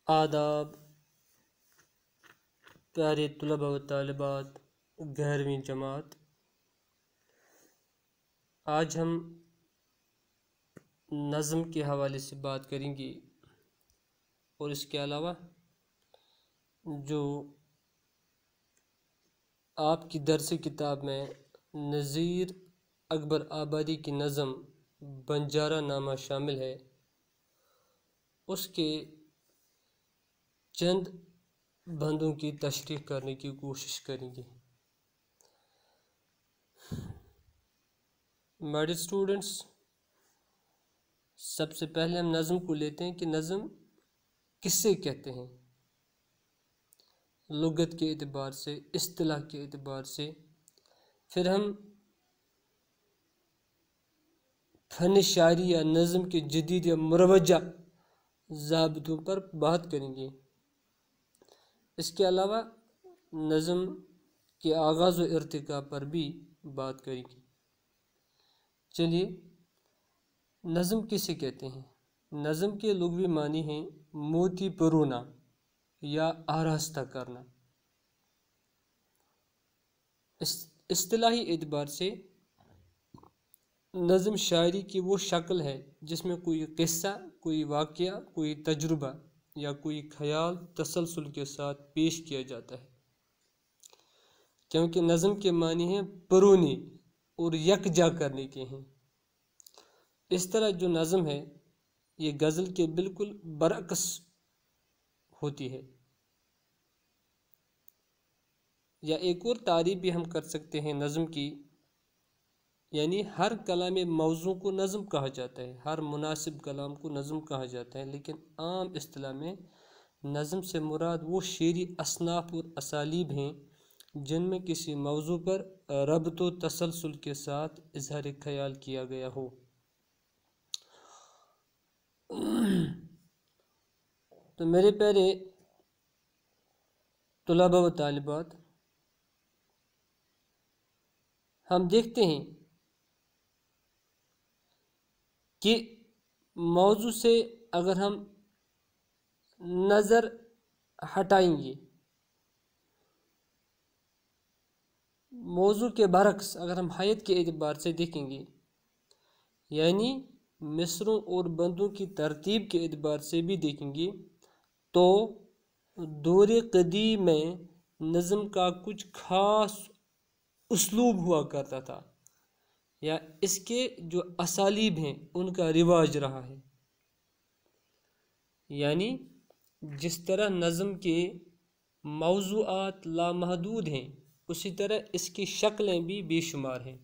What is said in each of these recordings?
آداب پیارے طلباء و طالبات 11ویں جماعت، آج ہم نظم کے حوالے سے بات کریں گے اور اس کے علاوہ جو آپ کی درس کتاب میں نذیر اکبر آبادی کی نظم بنجارہ نامہ شامل ہے، اس کے چند بندوں کی تشریح کرنے کی کوشش کریں گے۔ میڈ اسٹوڈنٹس، سب سے پہلے ہم نظم کو لیتے ہیں کہ نظم کسے کہتے ہیں، لغت کے اعتبار سے، اصطلاح کے اعتبار سے، پھر ہم فن شاعری یا نظم کے جدید یا مروجہ ضابطوں پر بات کریں گے۔ اس کے علاوہ نظم کے آغاز و ارتقاء پر بھی بات کریں گے۔ چلیے، نظم کسے کہتے ہیں؟ نظم کے لغوی معنی ہیں موتی پرونا یا آراستہ کرنا۔ اصطلاحی اعتبار سے نظم شاعری کی وہ شکل ہے جس میں کوئی قصہ، کوئی واقعہ، کوئی تجربہ یا کوئی خیال تسلسل کے ساتھ پیش کیا جاتا ہے، کیونکہ نظم کے معنی ہیں پرونے اور یکجا کرنے کے ہیں۔ اس طرح جو نظم ہے یہ غزل کے بالکل برعکس ہوتی ہے، یا ایک اور تعریف بھی ہم کر سکتے ہیں نظم کی، یعنی ہر کلام موزوں کو نظم کہا جاتا ہے، ہر مناسب کلام کو نظم کہا جاتا ہے، لیکن عام اصطلاح میں نظم سے مراد وہ شعری اصناف اور اسالیب ہیں جن میں کسی موضوع پر ربط و تسلسل کے ساتھ اظہار خیال کیا گیا ہو۔ تو میرے پیارے طلباء و طالبات، ہم دیکھتے ہیں کہ موضوع سے اگر ہم نظر ہٹائیں گے، موضوع کے برعکس اگر ہم حیت کے اعتبار سے دیکھیں گے، یعنی مصروں اور بندوں کی ترتیب کے اعتبار سے بھی دیکھیں گے، تو دور قدیم میں نظم کا کچھ خاص اسلوب ہوا کرتا تھا، یا اس کے جو اسالیب ہیں ان کا رواج رہا ہے۔ یعنی جس طرح نظم کے موضوعات لامحدود ہیں، اسی طرح اس کی شکلیں بھی بے شمار ہیں۔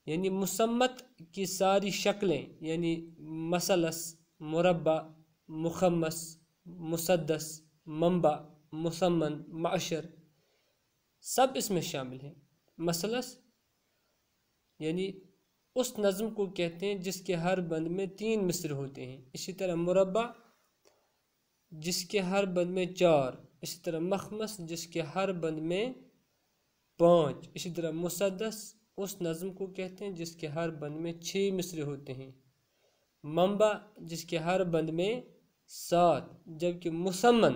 یعنی مصمت کی ساری شکلیں، یعنی مثلث، مربع، مخمس، مسدس، منبع، مسمن، معشر، سب اس میں شامل ہیں۔ مثلث یعنی اس نظم کو کہتے ہیں جس کے ہر بند میں 3 مصرع ہوتے ہیں، اسی طرح مربع جس کے ہر بند میں 4، اسی طرح مخمس جس کے ہر بند میں 5، اسی طرح مسدس اس نظم کو کہتے ہیں جس کے ہر بند میں 6 مصرع ہوتے ہیں، منبع جس کے ہر بند میں 7، جبکہ مسمن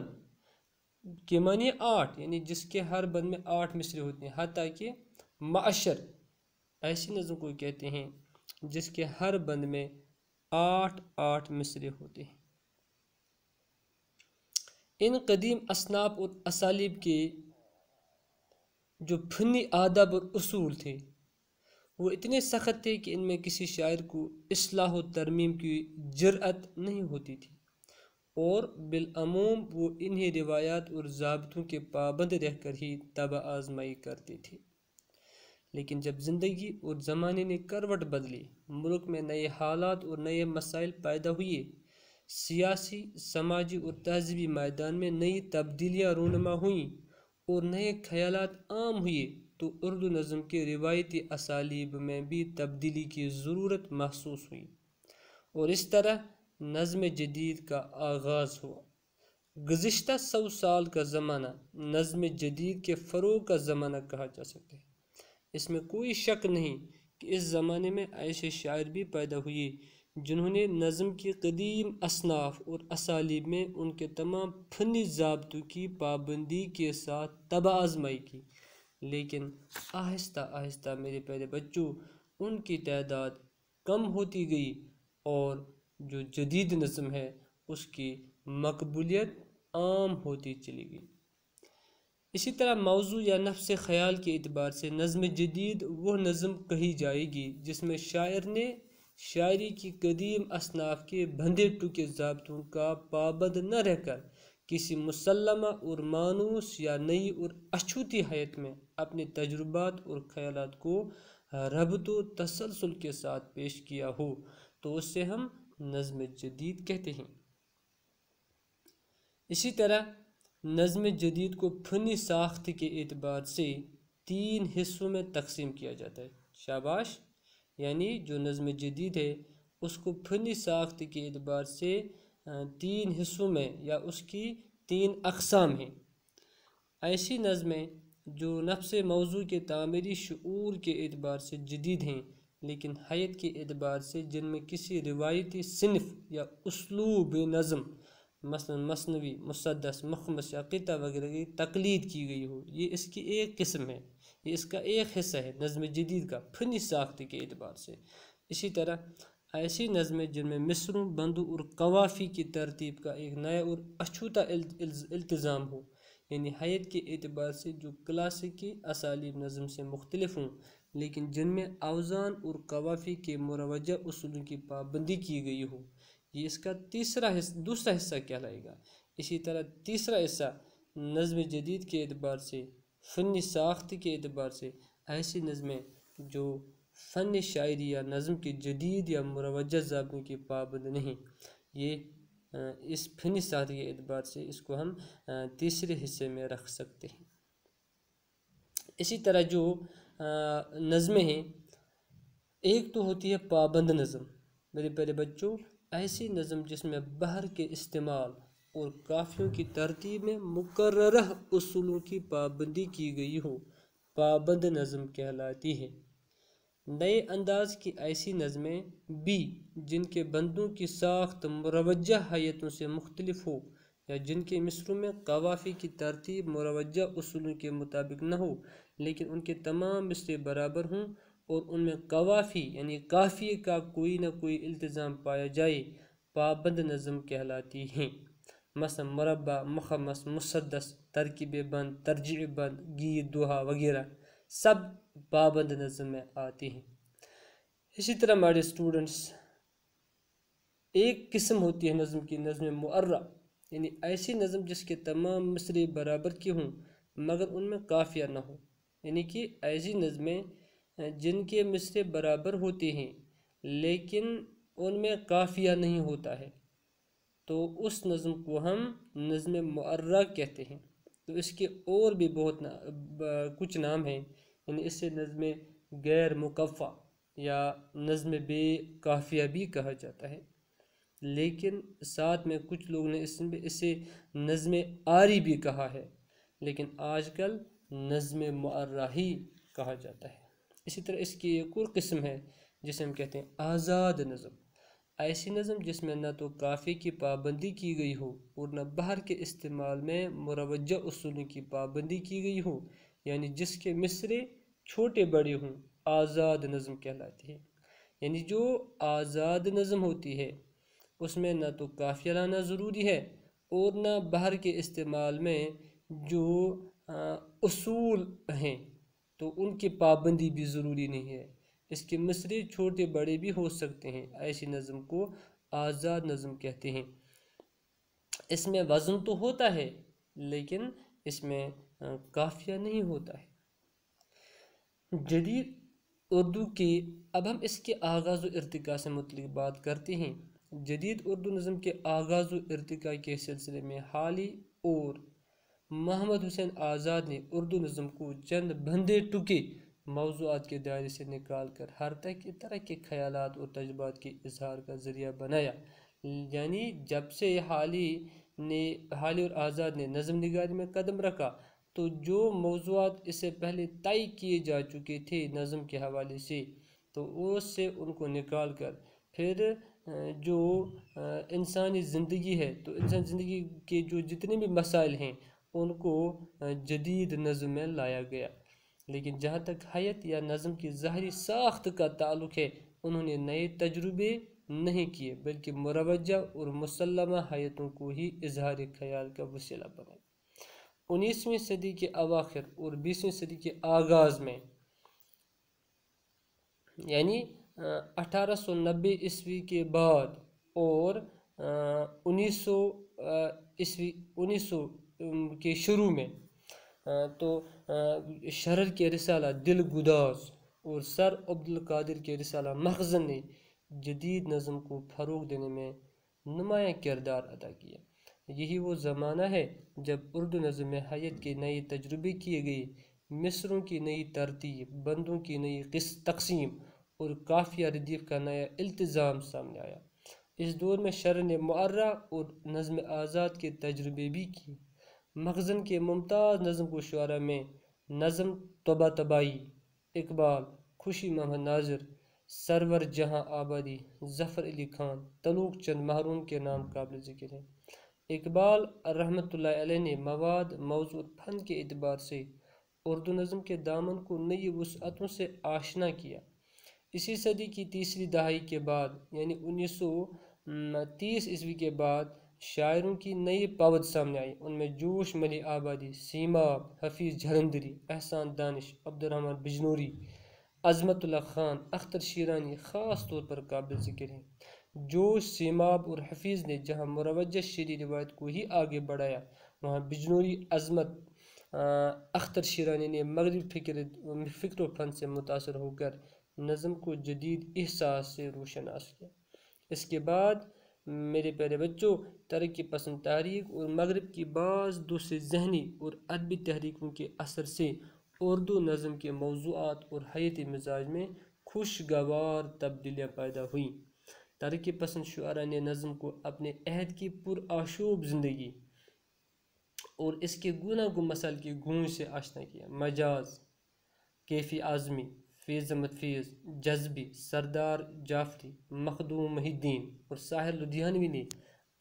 کے معنی 8، یعنی جس کے ہر بند میں 8 مصرع ہوتے ہیں، حتیٰ کہ معشر ایسی نظم کو کہتے ہیں جس کے ہر بند میں 8 مصرع ہوتے ہیں۔ ان قدیم اصناف اور اسالیب کے جو فنی آداب اور اصول تھے وہ اتنے سخت تھے کہ ان میں کسی شاعر کو اصلاح و ترمیم کی جرأت نہیں ہوتی تھی، اور بالعموم وہ انہی روایات اور ضابطوں کے پابند رہ کر ہی طبع آزمائی کرتے تھے۔ لیکن جب زندگی اور زمانے نے کروٹ بدلی، ملک میں نئے حالات اور نئے مسائل پیدا ہوئے، سیاسی، سماجی اور تہذیبی میدان میں نئی تبدیلیاں رونما ہوئیں اور نئے خیالات عام ہوئے، تو اردو نظم کے روایتی اسالیب میں بھی تبدیلی کی ضرورت محسوس ہوئی، اور اس طرح نظم جدید کا آغاز ہوا۔ گزشتہ 100 سال کا زمانہ نظم جدید کے فروغ کا زمانہ کہا جا سکتا ہے۔ اس میں کوئی شک نہیں کہ اس زمانے میں ایسے شاعر بھی پیدا ہوئے جنہوں نے نظم کی قدیم اصناف اور اسالیب میں ان کے تمام فنی ضابطوں کی پابندی کے ساتھ طبع آزمائی کی، لیکن آہستہ آہستہ میرے پیارے بچوں ان کی تعداد کم ہوتی گئی اور جو جدید نظم ہے اس کی مقبولیت عام ہوتی چلی گئی۔ اسی طرح موضوع یا نفس خیال کے اعتبار سے نظم جدید وہ نظم کہی جائے گی جس میں شاعر نے شاعری کی قدیم اصناف کے بندھے ٹوکے ضابطوں کا پابند نہ رہ کر کسی مسلمہ اور مانوس یا نئی اور اچھوتی حیت میں اپنے تجربات اور خیالات کو ربط و تسلسل کے ساتھ پیش کیا ہو تو اس سے ہم نظم جدید کہتے ہیں۔ اسی طرح نظم جدید کو فنی ساخت کے اعتبار سے 3 حصوں میں تقسیم کیا جاتا ہے۔ شاباش، یعنی جو نظم جدید ہے اس کو فنی ساخت کے اعتبار سے 3 حصوں میں یا اس کی 3 اقسام ہیں۔ ایسی نظمیں جو نفس موضوع کے تعمیری شعور کے اعتبار سے جدید ہیں لیکن حیت کے اعتبار سے جن میں کسی روایتی صنف یا اسلوب نظم مثلا مثنوی، مسدس، مخمس یا قطع وغیرہ کی تقلید کی گئی ہو، یہ اس کی ایک قسم ہے، یہ اس کا ایک حصہ ہے نظم جدید کا فنی ساخت کے اعتبار سے۔ اسی طرح ایسی نظمیں جن میں مصروں، بندوں اور قوافی کی ترتیب کا ایک نیا اور اچھوتا التزام ہو، یعنی حیت کے اعتبار سے جو کلاسیکی اسالیب نظم سے مختلف ہوں لیکن جن میں اوزان اور قوافی کے مروجہ اصولوں کی پابندی کی گئی ہو، یہ اس کا دوسرا حصہ کہلائے گا۔ اسی طرح تیسرا حصہ نظم جدید کے اعتبار سے فنی ساخت کے اعتبار سے ایسی نظمیں جو فن شاعری یا نظم کے جدید یا مروجہ ضابطوں کی پابند نہیں، یہ اس فنی ساخت کے اعتبار سے اس کو ہم تیسرے حصے میں رکھ سکتے ہیں۔ اسی طرح جو نظمیں ہیں، ایک تو ہوتی ہے پابند نظم۔ میرے پیارے بچوں، ایسی نظم جس میں بحر کے استعمال اور قافیوں کی ترتیب میں مقررہ اصولوں کی پابندی کی گئی ہو، پابند نظم کہلاتی ہے۔ نئے انداز کی ایسی نظمیں بھی جن کے بندوں کی ساخت مروجہ حیتوں سے مختلف ہو یا جن کے مصروں میں قوافی کی ترتیب مروجہ اصولوں کے مطابق نہ ہو لیکن ان کے تمام مصرے برابر ہوں اور ان میں قوافی یعنی قافیے کا کوئی نہ کوئی التزام پایا جائے، پابند نظم کہلاتی ہیں۔ مثلا مربع، مخمس، مسدس، ترکیب بند، ترجیع بند، گید، دوہا وغیرہ سب پابند نظم میں آتے ہیں۔ اسی طرح ہمارے اسٹوڈنٹس، ایک قسم ہوتی ہے نظم کی، نظم معرہ، یعنی ایسی نظم جس کے تمام مصرے برابر کے ہوں مگر ان میں قافیہ نہ ہو، یعنی کہ ایسی نظمیں جن کے مصرے برابر ہوتے ہیں لیکن ان میں قافیہ نہیں ہوتا ہے تو اس نظم کو ہم نظم معرہ کہتے ہیں۔ تو اس کے اور بھی بہت کچھ نام ہیں، یعنی اس سے نظم غیر مقفع یا نظم بے قافیہ بھی کہا جاتا ہے، لیکن ساتھ میں کچھ لوگ نے اسے نظم آری بھی کہا ہے، لیکن آج کل نظم معرہ ہی کہا جاتا ہے۔ اسی طرح اس کی ایک اور قسم ہے جسے ہم کہتے ہیں آزاد نظم۔ ایسی نظم جس میں نہ تو قافیے کی پابندی کی گئی ہو اور نہ بحر کے استعمال میں مروجہ اصولوں کی پابندی کی گئی ہو، یعنی جس کے مصرے چھوٹے بڑے ہوں، آزاد نظم کہلاتی ہے۔ یعنی جو آزاد نظم ہوتی ہے اس میں نہ تو قافیہ لانا ضروری ہے اور نہ بحر کے استعمال میں جو اصول ہیں تو ان کی پابندی بھی ضروری نہیں ہے، اس کے مصرے چھوٹے بڑے بھی ہو سکتے ہیں۔ ایسی نظم کو آزاد نظم کہتے ہیں۔ اس میں وزن تو ہوتا ہے لیکن اس میں قافیہ نہیں ہوتا ہے۔ جدید اردو کے اب ہم اس کے آغاز و ارتقاء سے متعلق بات کرتے ہیں۔ جدید اردو نظم کے آغاز و ارتقاء کے سلسلے میں حالی اور محمد حسین آزاد نے اردو نظم کو چند بندھے ٹکے موضوعات کے دائرے سے نکال کر ہر طرح کے خیالات اور تجربات کے اظہار کا ذریعہ بنایا۔ یعنی جب سے حالی اور آزاد نے نظم نگاری میں قدم رکھا تو جو موضوعات اس سے پہلے طے کیے جا چکے تھے نظم کے حوالے سے تو اس سے ان کو نکال کر پھر جو انسانی زندگی ہے، تو انسان زندگی کے جو جتنے بھی مسائل ہیں ان کو جدید نظم میں لایا گیا، لیکن جہاں تک حیت یا نظم کی ظاہری ساخت کا تعلق ہے، انہوں نے نئے تجربے نہیں کیے بلکہ مروجہ اور مسلمہ حیتوں کو ہی اظہار خیال کا وسیلہ بنایا۔ 19ویں صدی کے اواخر اور 20ویں صدی کے آغاز میں، یعنی 1890 کے بعد اور 1900 کے شروع میں، تو شرر کے رسالہ دل گداز اور سر عبدالقادر کے رسالہ مخزن نے جدید نظم کو فروغ دینے میں نمایاں کردار ادا کیا۔ یہی وہ زمانہ ہے جب اردو نظم میں حیت کے نئے تجربے کیے گئے، مصروں کی نئی ترتیب، بندوں کی نئی تقسیم اور قافیہ ردیف کا نیا التزام سامنے آیا۔ اس دور میں شرر نے معرہ اور نظم آزاد کے تجربے بھی کیے۔ مخزن کے ممتاز نظم کو شعراء میں نظم طباطبائی، اقبال، خوشی محمد ناظر، سرور جہاں آبادی، ظفر علی خان، طلوق چند محروم کے نام قابل ذکر ہیں۔ اقبال رحمۃ اللہ علیہ نے مواد، موضوع، فن کے اعتبار سے اردو نظم کے دامن کو نئی وسعتوں سے آشنا کیا۔ اسی صدی کی تیسری دہائی کے بعد، یعنی 1930 کے بعد، شاعروں کی نئی پاود سامنے آئی۔ ان میں جوش ملی آبادی، سیماب، حفیظ جھلندری، احسان دانش، عبدالرحمن بجنوری، عظمت اللہ خان، اختر شیرانی خاص طور پر قابل ذکر ہیں۔ جوش، سیماب اور حفیظ نے جہاں مروجہ شعری روایت کو ہی آگے بڑھایا، وہاں بجنوری، عظمت، اختر شیرانی نے مغربی فکر و فن سے متاثر ہو کر نظم کو جدید احساس سے روشناس کیا۔ اس کے بعد میرے پیارے بچوں، ترقی پسند تحریک اور مغرب کی بعض دوسری ذہنی اور ادبی تحریکوں کے اثر سے اردو نظم کے موضوعات اور حیاتی مزاج میں خوشگوار تبدیلیاں پیدا ہوئیں۔ ترقی پسند شعراء نے نظم کو اپنے عہد کی پرآشوب زندگی اور اس کے گوناگون مسائل کی گونج سے آشنا کیا۔ مجاز، کیفی اعظمی، فیض احمد فیض، جذبی، سردار جعفری، مخدوم محی الدین اور ساحر لدھیانوی نے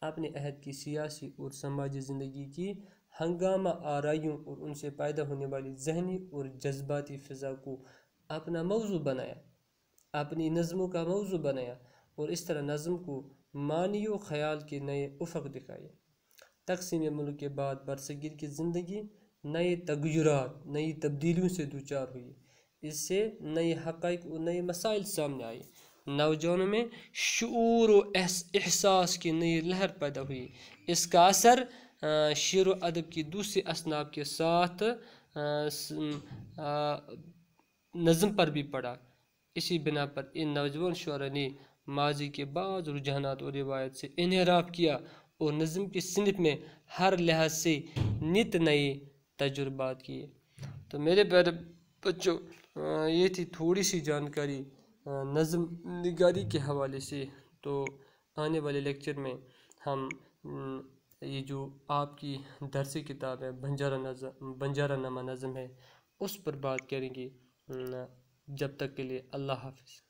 اپنے عہد کی سیاسی اور سماجی زندگی کی ہنگامہ آرائیوں اور ان سے پیدا ہونے والی ذہنی اور جذباتی فضا کو اپنا موضوع بنایا، اپنی نظموں کا موضوع بنایا، اور اس طرح نظم کو معنی و خیال کے نئے افق دکھائے۔ تقسیم ملک کے بعد برصغیر کی زندگی نئے تغیرات، نئی تبدیلیوں سے دوچار ہوئی۔ اس سے نئے حقائق اور نئے مسائل سامنے آئے۔ نوجوانوں میں شعور و احساس کی نئی لہر پیدا ہوئی۔ اس کا اثر شعر و ادب کی دوسری اصناف کے ساتھ نظم پر بھی پڑا۔ اسی بنا پر ان نوجوان شعراء نے ماضی کے بعض رجحانات اور روایت سے انحراف کیا اور نظم کی صنف میں ہر لحاظ سے نت نئے تجربات کیے۔ تو میرے پیارے بچوں، یہ تھی تھوڑی سی جانکاری نظم نگاری کے حوالے سے۔ تو آنے والے لیکچر میں ہم یہ جو آپ کی درسی کتاب ہے بنجارہ نامہ نظم ہے، اس پر بات کریں گے۔ جب تک کے لیے اللہ حافظ۔